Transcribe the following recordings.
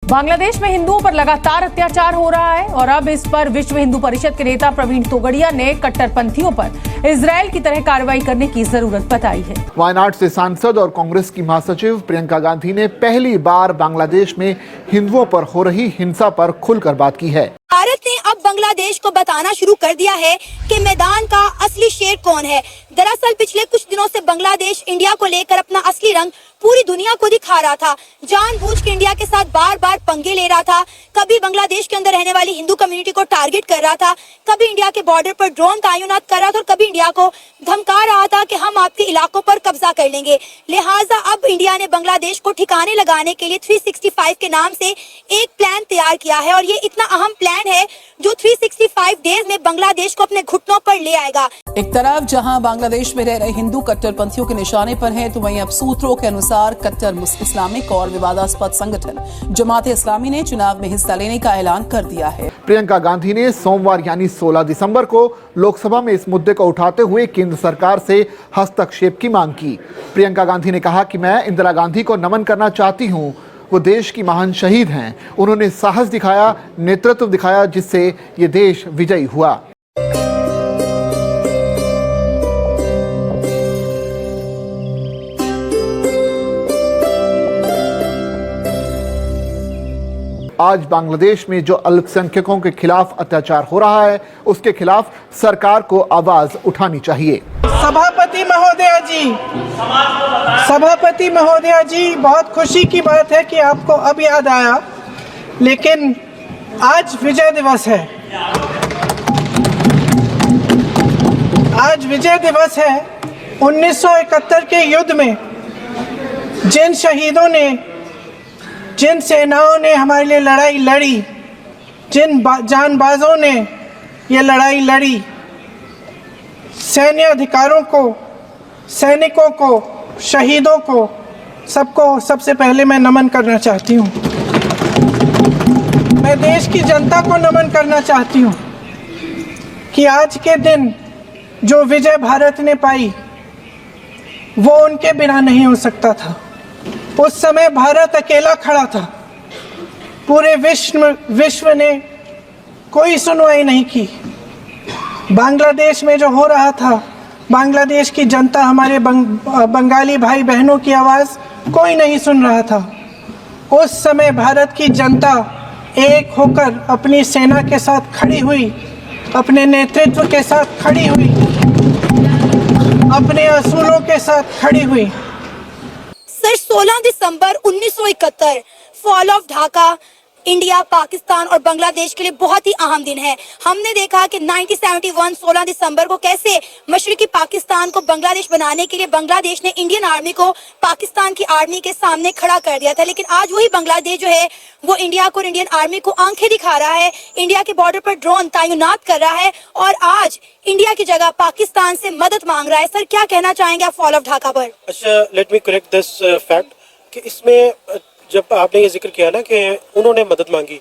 बांग्लादेश में हिंदुओं पर लगातार अत्याचार हो रहा है और अब इस पर विश्व हिंदू परिषद के नेता प्रवीण तोगड़िया ने कट्टरपंथियों पर इजरायल की तरह कार्रवाई करने की जरूरत बताई है। वायनाड से सांसद और कांग्रेस की महासचिव प्रियंका गांधी ने पहली बार बांग्लादेश में हिंदुओं पर हो रही हिंसा पर खुलकर बात की है। भारत ने अब बांग्लादेश को बताना शुरू कर दिया है कि मैदान का असली शेर कौन है। दरअसल पिछले कुछ दिनों से बांग्लादेश इंडिया को लेकर अपना असली रंग पूरी दुनिया को दिखा रहा था। जानबूझ के इंडिया के साथ बार बार पंगे ले रहा था। कभी बांग्लादेश के अंदर रहने वाली हिंदू कम्युनिटी को टारगेट कर रहा था, कभी इंडिया के बॉर्डर पर ड्रोन तैनात कर रहा था और कभी इंडिया को धमका रहा था कि हम आपके इलाकों पर कब्जा कर लेंगे। लिहाजा अब इंडिया ने बांग्लादेश को ठिकाने लगाने के लिए 365 के नाम से एक प्लान तैयार किया है और ये इतना अहम प्लान है जो 365 डेज में बांग्लादेश को अपने घुटनों पर ले आएगा। एक तरफ जहां बांग्लादेश में रह रहे हिंदू कट्टरपंथियों के निशाने पर हैं, तो वहीं अब सूत्रों के अनुसार कट्टर इस्लामिक और विवादास्पद संगठन जमात इस्लामी ने चुनाव में हिस्सा लेने का ऐलान कर दिया है। प्रियंका गांधी ने सोमवार यानी 16 दिसंबर को लोकसभा में इस मुद्दे को उठाते हुए केंद्र सरकार से हस्तक्षेप की मांग की। प्रियंका गांधी ने कहा कि मैं इंदिरा गांधी को नमन करना चाहती हूं। वो देश की महान शहीद हैं। उन्होंने साहस दिखाया, नेतृत्व दिखाया, जिससे ये देश विजयी हुआ। आज बांग्लादेश में जो अल्पसंख्यकों के खिलाफ अत्याचार हो रहा है, उसके खिलाफ सरकार को आवाज उठानी चाहिए। सभापति महोदया जी, बहुत खुशी की बात है कि आपको अब याद आया, लेकिन आज विजय दिवस है। आज विजय दिवस है। 1971 के युद्ध में जिन शहीदों ने, जिन सेनाओं ने हमारे लिए लड़ाई लड़ी, जिन जानबाजों ने ये लड़ाई लड़ी, सैन्य अधिकारों को, सैनिकों को, शहीदों को, सबको सबसे पहले मैं नमन करना चाहती हूँ। मैं देश की जनता को नमन करना चाहती हूँ कि आज के दिन जो विजय भारत ने पाई वो उनके बिना नहीं हो सकता था। उस समय भारत अकेला खड़ा था। पूरे विश्व ने कोई सुनवाई नहीं की। बांग्लादेश में जो हो रहा था, बांग्लादेश की जनता, हमारे बंगाली भाई बहनों की आवाज़ कोई नहीं सुन रहा था। उस समय भारत की जनता एक होकर अपनी सेना के साथ खड़ी हुई, अपने नेतृत्व के साथ खड़ी हुई, अपने असूलों के साथ खड़ी हुई। Sir 16 December 1971 fall of Dhaka India, Pakistan और बांग्लादेश के लिए बहुत ही अहम दिन है। हमने देखा कि 1971 16 दिसंबर को कैसे मशरकी पाकिस्तान को बांग्लादेश बनाने के लिए बांग्लादेश ने इंडियन आर्मी को पाकिस्तान की आर्मी के सामने खड़ा कर दिया था। लेकिन आज वही बांग्लादेश जो है वो इंडिया को और इंडियन आर्मी को आंखें दिखा रहा है, इंडिया के बॉर्डर पर ड्रोन तैनात कर रहा है और आज इंडिया की जगह पाकिस्तान से मदद मांग रहा है। सर क्या कहना चाहेंगे आप फॉल ऑफ ढाका पर? अच्छा, let me correct this fact कि इसमें जब आपने ये जिक्र किया ना कि उन्होंने मदद मांगी,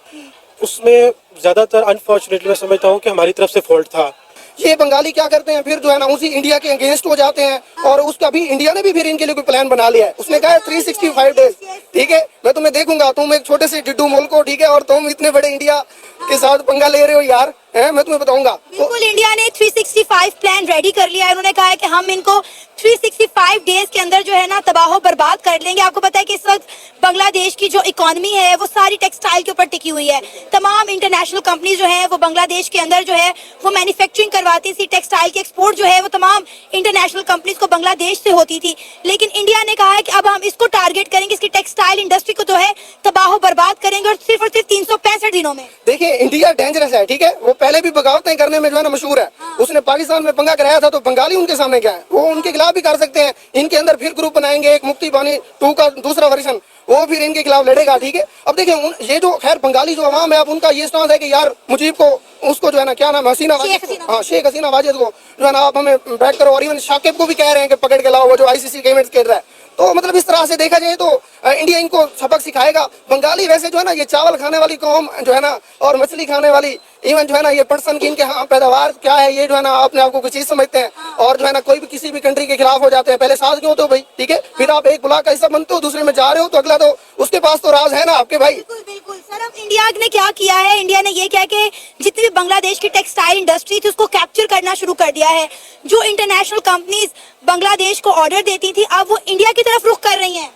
उसमें ज्यादातर अनफॉर्चुनेटली मैं समझता हूँ कि हमारी तरफ से फॉल्ट था। ये बंगाली क्या करते हैं, फिर जो है ना उसी इंडिया के अगेंस्ट हो जाते हैं और उसका भी इंडिया ने भी फिर इनके लिए कोई प्लान बना लिया है। उसने कहा है 365 डेज, ठीक है, मैं तुम्हें देखूंगा, तुम एक छोटे से डिड्डू मुल्क हो, ठीक है, और तुम इतने बड़े इंडिया के साथ पंगा ले रहे हो यार, है, मैं तुम्हें बताऊंगा। बिल्कुल, इंडिया ने 365 प्लान रेडी कर लिया है। उन्होंने कहा है कि हम इनको 365 डेज के अंदर जो है ना तबाह बर्बाद कर लेंगे। आपको पता है कि इस वक्त बांग्लादेश की जो इकोनॉमी है वो सारी टेक्सटाइल के ऊपर टिकी हुई है। तमाम इंटरनेशनल कंपनीज जो है वो बांग्लादेश के अंदर जो है वो मैन्युफैक्चरिंग करवाती थी। टेक्सटाइल की एक्सपोर्ट जो है वो तमाम इंटरनेशनल कंपनीज को बांग्लादेश से होती थी। लेकिन इंडिया ने कहा है कि अब हम इसको टारगेट करेंगे, इसकी टेक्सटाइल इंडस्ट्री को जो है तबाह बर्बाद करेंगे और सिर्फ 365 दिनों में। देखिए, इंडिया डेंजरस है, ठीक है, वो पहले भी बगावतें करने में जो है ना मशहूर है। उसने पाकिस्तान में पंगा कराया था तो बंगाली उनके सामने क्या है, वो उनके खिलाफ भी कर सकते हैं। इनके अंदर फिर ग्रुप बनाएंगे, एक मुक्ति बानी 2 का दूसरा वर्जन, वो फिर इनके खिलाफ लड़ेगा, ठीक है। अब देखिए, ये जो खैर बंगाली जो अवाम है, अब उनका ये स्टांस है कि यार मुजीब को, उसको जो है ना, क्या नाम है, शेख हसीना वाजिद को जो है ना आप हमें बैक करो, और इवन शाकिब को भी कह रहे हैं कि पकड़ के लाओ, वो जो ICC गेम्स खेल रहा है। तो मतलब इस तरह से देखा जाए तो इंडिया इनको सबक सिखाएगा। बंगाली वैसे जो है ना ये चावल खाने वाली कौम जो है ना और मछली खाने वाली इवन जो है ना ये पर्सन की इनके हाँ पैदावार क्या है, ये जो है ना अपने आप को कुछ चीज समझते हैं और जो है ना कोई भी किसी भी कंट्री के खिलाफ हो जाते हैं। पहले साथ क्यों होते हो भाई, ठीक है, फिर आप एक ब्लॉक का हिस्सा बनते हो, दूसरे में जा रहे हो तो अगला तो उसके पास तो राज है ना आपके भाई। बिल्कुल बिल्कुल सर। अब इंडिया ने क्या किया है, इंडिया ने ये किया कि जितनी भी बांग्लादेश की टेक्सटाइल इंडस्ट्री थी उसको कैप्चर करना शुरू कर दिया है। जो इंटरनेशनल कंपनीज बांग्लादेश को ऑर्डर देती थी अब वो इंडिया की तरफ रुख कर रही हैं।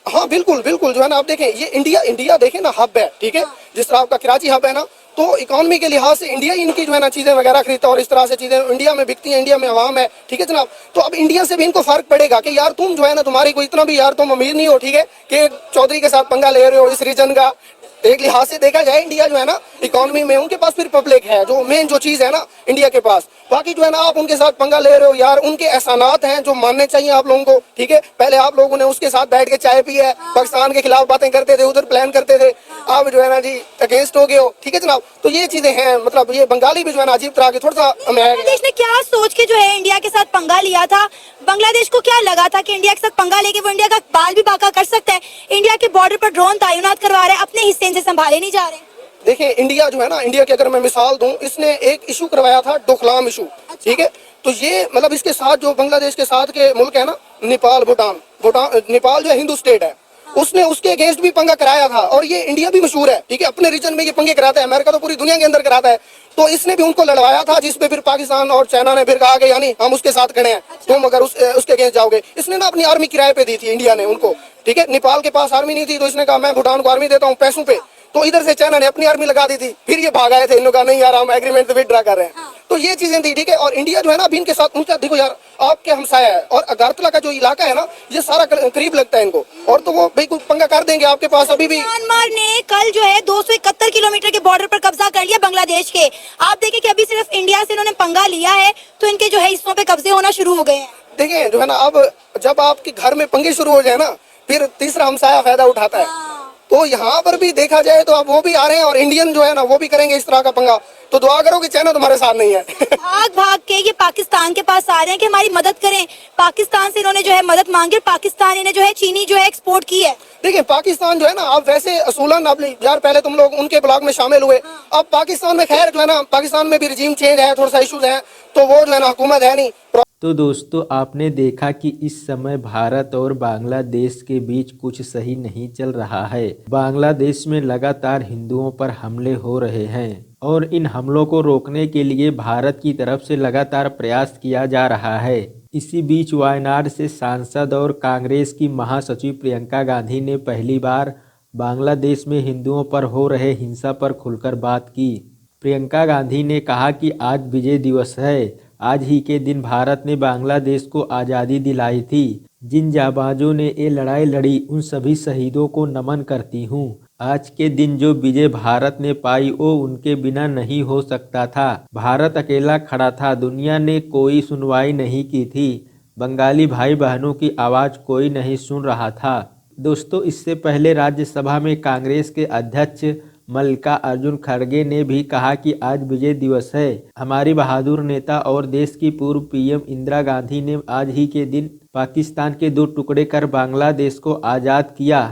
हाँ बिल्कुल बिल्कुल, जो है ना आप देखें ये इंडिया देखें ना हब है, ठीक है, जिस तरह आपका कराची हब है ना, तो इकोनॉमी के लिहाज से इंडिया ही इनकी जो है ना चीजें वगैरह खरीदता है और इस तरह से चीजें इंडिया में बिकती हैं, इंडिया में आवाम है, ठीक है जनाब। तो अब इंडिया से भी इनको फर्क पड़ेगा कि यार तुम जो है ना तुम्हारी कोई इतना भी यार तुम अमीर नहीं हो, ठीक है, कि चौधरी के साथ पंगा ले रहे हो इस रीजन का। एक लिहाज से देखा जाए इंडिया जो है ना इकोनॉमी में उनके पास फिर पब्लिक है, जो मेन जो चीज है ना इंडिया के पास। बाकी जो है ना आप उनके साथ पंगा ले रहे हो यार, उनके एहसानात हैं जो मानने चाहिए आप लोगों को, ठीक है। पहले आप लोगों ने उसके साथ बैठ के चाय पी है, पाकिस्तान के खिलाफ बातें करते थे, उधर प्लान करते थे, आप जो है ना जी अगेंस्ट हो गए हो, ठीक है जनाब। तो ये चीजें हैं, मतलब ये बंगाली भी जो है ना अजीब तरह के थोड़ा सा बांग्लादेश ने क्या सोच के जो है इंडिया के साथ पंगा लिया था? बांग्लादेश को क्या लगा था कि इंडिया के साथ पंगा लेके वो इंडिया का बाल भी बांका कर सकता है? इंडिया के बॉर्डर पर ड्रोन तैनात करवा रहे हैं, अपने हिस्से से संभाले नहीं जा रहे। देखिए इंडिया जो है ना, इंडिया की अगर मैं मिसाल दूं, इसने एक इशू करवाया था डोकलाम इशू, ठीक है। तो ये मतलब इसके साथ जो बांग्लादेश के साथ के मुल्क है ना, नेपाल, भूटान, नेपाल जो है हिंदू स्टेट है, उसने उसके अगेंस्ट भी पंगा कराया था। और ये इंडिया भी मशहूर है, ठीक है, अपने रीजन में ये पंगे कराता है, अमेरिका तो पूरी दुनिया के अंदर कराता है। तो इसने भी उनको लड़वाया था, जिसपे फिर पाकिस्तान और चाइना ने फिर कहा कि यानी हम उसके साथ खड़े हैं, तुम अगर उसके अगेंस्ट जाओगे। इसने ना अपनी आर्मी किराए पे दी थी इंडिया ने उनको, ठीक है। नेपाल के पास आर्मी नहीं थी तो इसने कहा मैं भूटान को आर्मी देता हूँ पैसों पे, तो इधर से चाइना ने अपनी आर्मी लगा दी थी। फिर ये भाग आए थे, इन लोग का नहीं यार हम एग्रीमेंट से विड्रॉ कर रहे हैं। तो ये चीजें थी, ठीक है। और इंडिया जो है ना अभी इनके साथ उनका देखो यार आपके हमसाया है, और अगारतला का जो इलाका है ना ये सारा करीब लगता है इनको, और तो वो भाई कुछ पंगा कर देंगे आपके पास। अभी भी म्यांमार ने कल जो है 271 किलोमीटर के बॉर्डर पर कब्जा कर लिया बांग्लादेश के। आप देखें कि अभी सिर्फ इंडिया से इन्होंने पंगा लिया है तो इनके जो है हिस्सों पे कब्जे होना शुरू हो गए हैं। देखिए जो है ना अब जब आपके घर में पंगे शुरू हो जाए ना, फिर तीसरा हमसाया फायदा उठाता है। तो यहाँ पर भी देखा जाए तो अब वो भी आ रहे हैं और इंडियन जो है ना वो भी करेंगे इस तरह का पंगा। तो दुआ करो कि चाइना तुम्हारे साथ नहीं है। भाग भाग के ये पाकिस्तान के पास आ रहे हैं कि हमारी मदद करें। पाकिस्तान से इन्होंने जो है मदद मांगी, पाकिस्तान इन्हें जो है चीनी जो है एक्सपोर्ट की है। देखिए पाकिस्तान जो है ना अब वैसे असूलन अब यार पहले तुम लोग उनके ब्लॉक में शामिल हुए, अब पाकिस्तान में खैर जो है ना पाकिस्तान में भी रिजीम चेंज है, थोड़ा सा इशूज है, तो वो जो है ना हुकूमत है नहीं। तो दोस्तों आपने देखा कि इस समय भारत और बांग्लादेश के बीच कुछ सही नहीं चल रहा है। बांग्लादेश में लगातार हिंदुओं पर हमले हो रहे हैं और इन हमलों को रोकने के लिए भारत की तरफ से लगातार प्रयास किया जा रहा है। इसी बीच वायनाड से सांसद और कांग्रेस की महासचिव प्रियंका गांधी ने पहली बार बांग्लादेश में हिंदुओं पर हो रहे हिंसा पर खुलकर बात की। प्रियंका गांधी ने कहा कि आज विजय दिवस है। आज ही के दिन भारत ने बांग्लादेश को आज़ादी दिलाई थी। जिन जाबाजों ने ये लड़ाई लड़ी उन सभी शहीदों को नमन करती हूँ। आज के दिन जो विजय भारत ने पाई वो उनके बिना नहीं हो सकता था। भारत अकेला खड़ा था, दुनिया ने कोई सुनवाई नहीं की थी। बंगाली भाई बहनों की आवाज़ कोई नहीं सुन रहा था। दोस्तों इससे पहले राज्यसभा में कांग्रेस के अध्यक्ष मल्लिकार्जुन खड़गे ने भी कहा कि आज विजय दिवस है। हमारी बहादुर नेता और देश की पूर्व पीएम इंदिरा गांधी ने आज ही के दिन पाकिस्तान के 2 टुकड़े कर बांग्लादेश को आज़ाद किया।